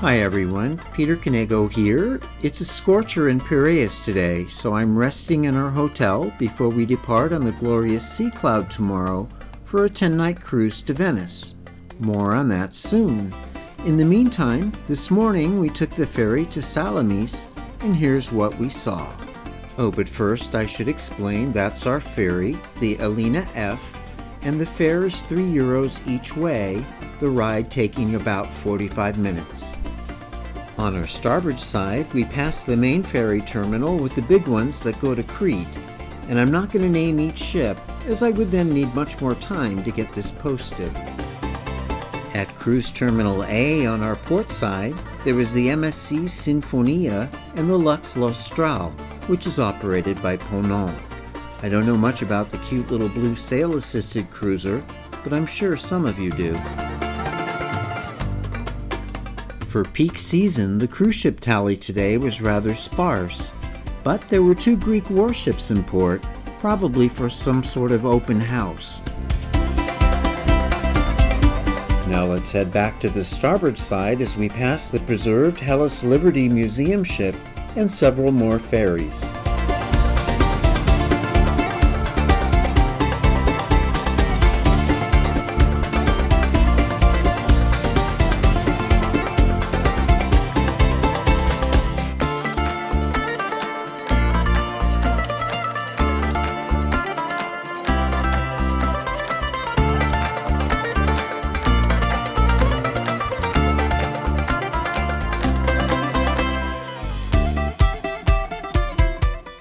Hi everyone, Peter Canego here. It's a scorcher in Piraeus today, so I'm resting in our hotel before we depart on the glorious Sea Cloud tomorrow for a 10-night cruise to Venice. More on that soon. In the meantime, this morning we took the ferry to Salamis, and here's what we saw. Oh, but first I should explain that's our ferry, the Alina F, and the fare is €3 each way, the ride taking about 45 minutes. On our starboard side, we pass the main ferry terminal with the big ones that go to Crete, and I'm not going to name each ship, as I would then need much more time to get this posted. At Cruise Terminal A on our port side, there is the MSC Sinfonia and the Lux L'Austral, which is operated by Ponant. I don't know much about the cute little blue sail-assisted cruiser, but I'm sure some of you do. For peak season, the cruise ship tally today was rather sparse, but there were 2 Greek warships in port, probably for some sort of open house. Now let's head back to the starboard side as we pass the preserved Hellas Liberty Museum ship and several more ferries.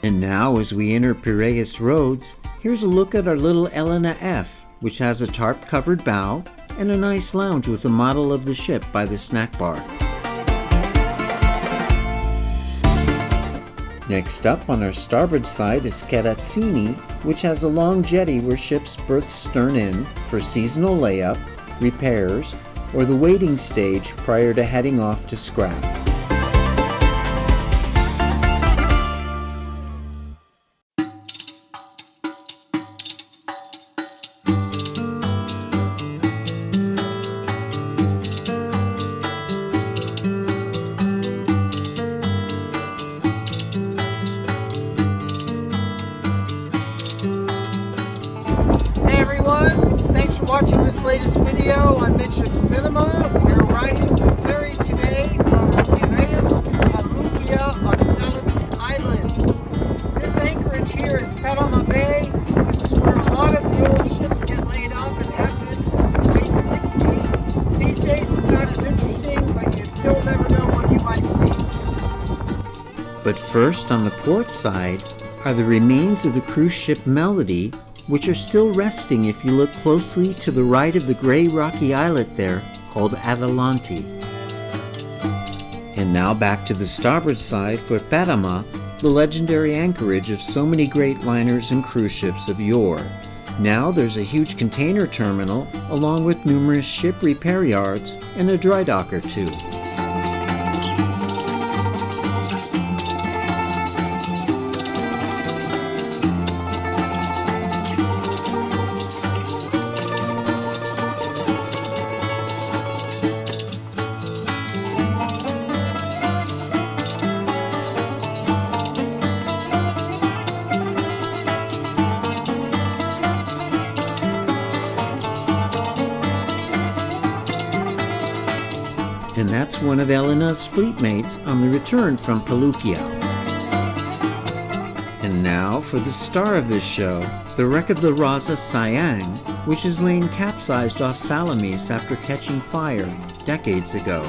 And now, as we enter Piraeus roads, here's a look at our little Elena F, which has a tarp-covered bow and a nice lounge with a model of the ship by the snack bar. Next up on our starboard side is Cherazzini, which has a long jetty where ships berth stern in for seasonal layup, repairs, or the waiting stage prior to heading off to scrap. Thanks for watching this latest video on Midship Cinema. We're riding the ferry today from Piraeus to Pelugia on Salamis Island. This anchorage here is Perama Bay. This is where a lot of the old ships get laid up and have been since the late 60s. These days it's not as interesting, but you still never know what you might see. But first, on the port side, are the remains of the cruise ship Melody, which are still resting if you look closely to the right of the gray rocky islet there called Atalante. And now back to the starboard side for Perama, the legendary anchorage of so many great liners and cruise ships of yore. Now there's a huge container terminal along with numerous ship repair yards and a dry dock or two. And that's one of Elena's fleetmates on the return from Pelugia. And now for the star of this show, the wreck of the Rasa Siang, which is laying capsized off Salamis after catching fire decades ago.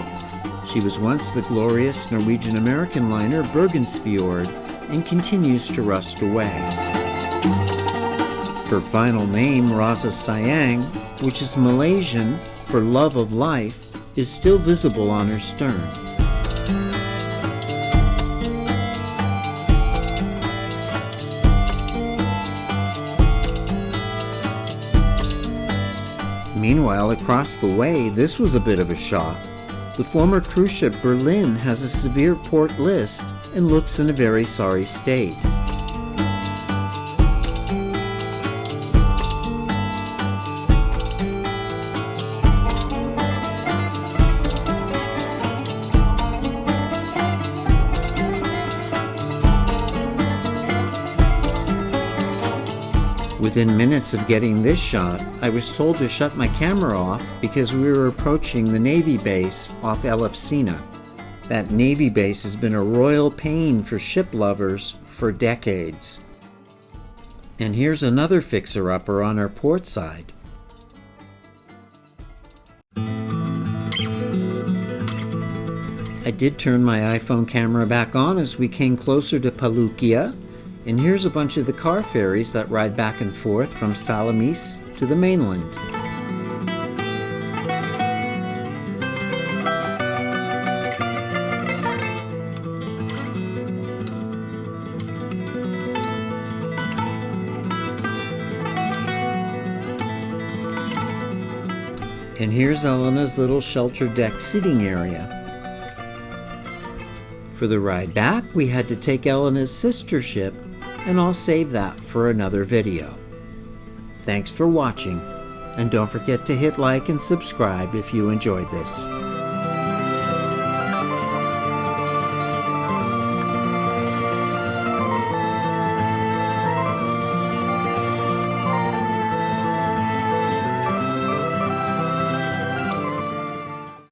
She was once the glorious Norwegian-American liner Bergensfjord and continues to rust away. Her final name, Rasa Siang, which is Malaysian for love of life, is still visible on her stern. Meanwhile, across the way, this was a bit of a shock. The former cruise ship Berlin has a severe port list and looks in a very sorry state. Within minutes of getting this shot, I was told to shut my camera off because we were approaching the Navy base off Elefsina. That Navy base has been a royal pain for ship lovers for decades. And here's another fixer-upper on our port side. I did turn my iPhone camera back on as we came closer to Palukia, and here's a bunch of the car ferries that ride back and forth from Salamis to the mainland. And here's Elena's little shelter deck seating area. For the ride back, we had to take Elena's sister ship, and I'll save that for another video. Thanks for watching, and don't forget to hit like and subscribe if you enjoyed this.